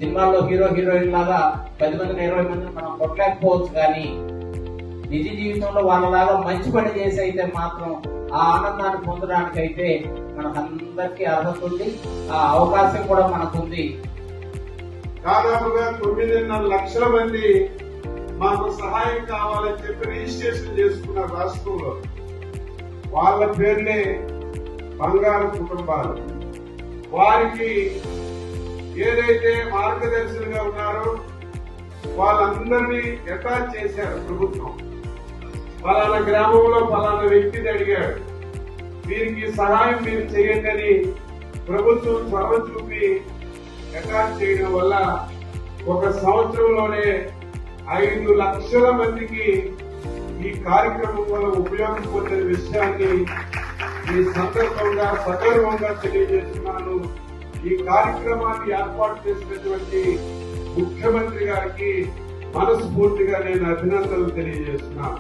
సినిమాల్లో hero heroine లాగా 10 మందిని 20 మందిని మనం కొట్టలేకపోవచ్చు, కానీ నిజ జీవితంలో వాళ్ళలాగా మంచి పని చేసి అయితే మాత్రం ఆ ఆనందాన్ని పొందడానికైతే మనకందరికీ అర్హత ఉంది, ఆ అవకాశం కూడా మనకుంది. దాదాపుగా 9.5 లక్షల మంది మాకు సహాయం కావాలని చెప్పి రిజిస్ట్రేషన్ చేసుకున్న రాష్ట్రంలో వాళ్ళ పేర్లే బంగారు కుటుంబాలు. వారికి ఏదైతే మార్గదర్శులుగా ఉన్నారో వాళ్ళందరినీ అటాచ్ చేశారు ప్రభుత్వం. పలానా గ్రామంలో పలానా వ్యక్తిని అడిగాడు, వీరికి సహాయం మీరు చేయండి అని ప్రభుత్వం చొరవ చూపి అటాచ్ చేయడం వల్ల 1 సంవత్సరంలోనే 5 లక్షల మందికి ఈ కార్యక్రమం వల్ల ఉపయోగం పొందిన విషయాన్ని ఈ సందర్భంగా సగర్వంగా తెలియజేస్తున్నాను. ఈ కార్యక్రమాన్ని ఏర్పాటు చేసినటువంటి ముఖ్యమంత్రి గారికి మనస్ఫూర్తిగా నేను అభినందనలు తెలియజేస్తున్నాను.